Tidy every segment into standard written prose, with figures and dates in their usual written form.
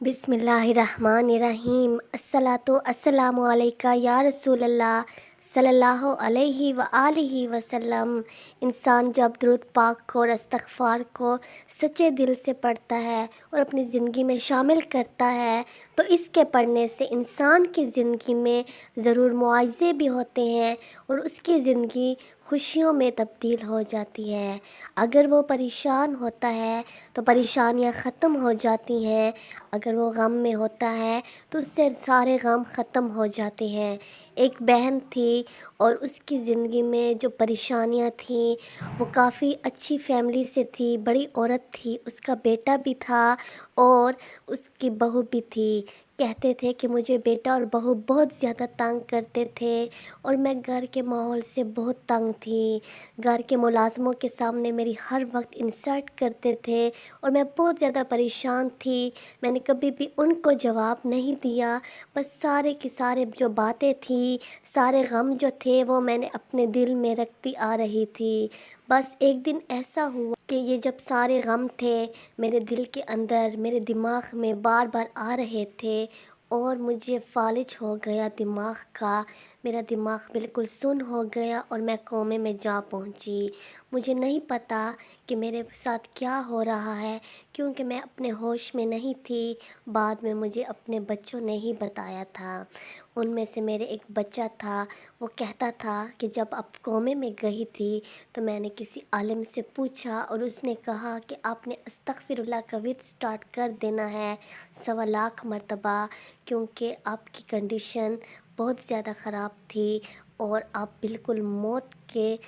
बिस्मिल्लाहिर्रहमानिर्रहीम। अस्सलातु अस्सलामु अलैका या रसूल अल्लाह सल्लल्लाहु अलैहि व आलिहि वसल्लम। इंसान जब दुरूद पाक को और इस्तग़फ़ार को सच्चे दिल से पढ़ता है और अपनी ज़िंदगी में शामिल करता है तो इसके पढ़ने से इंसान की ज़िंदगी में ज़रूर मुआवज़े भी होते हैं और उसकी ज़िंदगी खुशियों में तब्दील हो जाती है। अगर वो परेशान होता है तो परेशानियां ख़त्म हो जाती हैं, अगर वो गम में होता है तो उससे सारे गम ख़त्म हो जाते हैं। एक बहन थी और उसकी ज़िंदगी में जो परेशानियां थीं वो काफ़ी अच्छी फैमिली से थी, बड़ी औरत थी, उसका बेटा भी था और उसकी बहू भी थी। कहते थे कि मुझे बेटा और बहू बहुत ज़्यादा तंग करते थे और मैं घर के माहौल से बहुत तंग थी। घर के मुलाज़मों के सामने मेरी हर वक्त इंसल्ट करते थे और मैं बहुत ज़्यादा परेशान थी। मैंने कभी भी उनको जवाब नहीं दिया, बस सारे की सारे जो बातें थी, सारे गम जो थे वो मैंने अपने दिल में रखती आ रही थी। बस एक दिन ऐसा हुआ कि ये जब सारे गम थे मेरे दिल के अंदर, मेरे दिमाग में बार बार आ रहे थे और मुझे फालिज हो गया दिमाग का। मेरा दिमाग बिल्कुल सुन्न हो गया और मैं कोमे में जा पहुंची। मुझे नहीं पता कि मेरे साथ क्या हो रहा है क्योंकि मैं अपने होश में नहीं थी। बाद में मुझे अपने बच्चों ने ही बताया था। उनमें से मेरे एक बच्चा था, वो कहता था कि जब आप कोमे में गई थी तो मैंने किसी आलिम से पूछा और उसने कहा कि आपने अस्तग़फ़िरुल्लाह का विर्द स्टार्ट कर देना है 1.25 लाख मरतबा, क्योंकि आपकी कंडीशन बहुत ज़्यादा ख़राब थी और आप बिल्कुल मौत के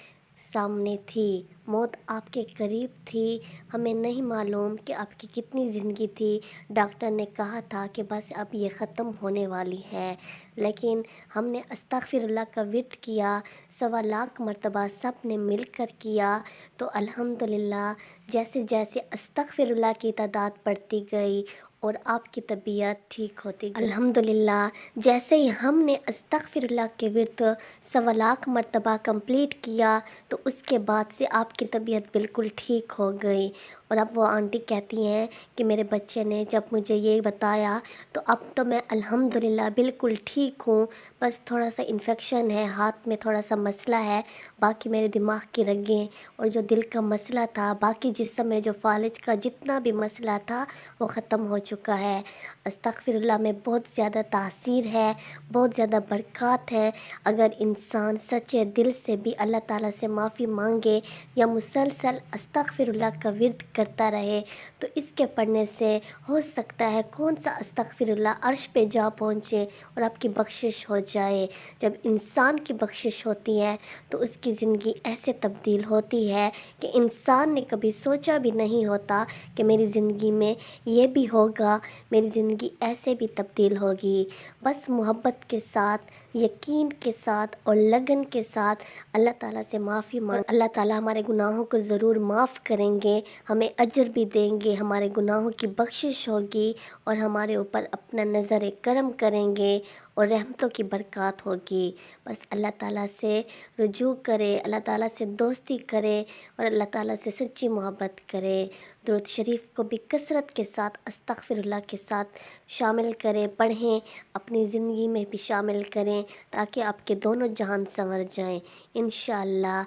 सामने थी, मौत आपके करीब थी। हमें नहीं मालूम कि आपकी कितनी ज़िंदगी थी। डॉक्टर ने कहा था कि बस अब ये ख़त्म होने वाली है, लेकिन हमने अस्तग़फ़िरुल्लाह का विर्द किया 1.25 लाख मरतबा सब ने मिलकर किया तो अल्हम्दुलिल्लाह जैसे जैसे अस्तग़फ़िरुल्लाह की तादाद बढ़ती गई और आपकी तबीयत ठीक होती गई। अल्हम्दुलिल्लाह जैसे ही हमने अस्तग़फ़िरुल्लाह के विर्द 1.25 लाख मरतबा कंप्लीट किया तो उसके बाद से आपकी तबीयत बिल्कुल ठीक हो गई। और अब वो आंटी कहती हैं कि मेरे बच्चे ने जब मुझे ये बताया तो अब तो मैं अल्हम्दुलिल्लाह बिल्कुल ठीक हूँ। बस थोड़ा सा इन्फेक्शन है, हाथ में थोड़ा सा मसला है, बाकी मेरे दिमाग की रगें और जो दिल का मसला था, बाकी जिस्म में जो फालिज का जितना भी मसला था वो ख़त्म हो चुका है। अस्तग़फ़िरुल्लाह में बहुत ज़्यादा तासीर है, बहुत ज़्यादा बरक़ात है। अगर इंसान सच्चे दिल से भी अल्लाह ताला से माफ़ी मांगे या मुसलसल अस्तग़फ़िरुल्लाह का विर्द करता रहे तो इसके पढ़ने से हो सकता है कौन सा अस्तग़फ़िरुल्लाह अर्श पे जा पहुँचे और आपकी बख्शिश हो जाए। जब इंसान की बख्शिश होती है तो उसकी ज़िंदगी ऐसे तब्दील होती है कि इंसान ने कभी सोचा भी नहीं होता कि मेरी ज़िंदगी में ये भी होगा, मेरी ज़िंदगी ऐसे भी तब्दील होगी। बस मोहब्बत के साथ, यकीन के साथ और लगन के साथ अल्लाह ताला से माफ़ी मांग, अल्लाह ताला हमारे गुनाहों को ज़रूर माफ़ करेंगे, हमें अजर भी देंगे, हमारे गुनाहों की बख्शिश होगी और हमारे ऊपर अपना नज़र करम करेंगे और रहमतों की बरक़ात होगी। बस अल्लाह ताला से रुजू करे, अल्लाह ताला से दोस्ती करे और अल्लाह ताला से सच्ची मोहब्बत करे। दुरूद शरीफ को भी कसरत के साथ अस्तग़फ़िरुल्लाह के साथ शामिल करें, पढ़ें, अपनी ज़िंदगी में भी शामिल करें ताकि आपके दोनों जहान संवर जाएं इंशाअल्लाह।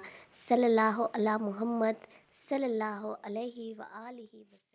सल्लल्लाहु अला मुहम्मद सल्लल्लाहु अलैहि व आलिहि वसल्लम।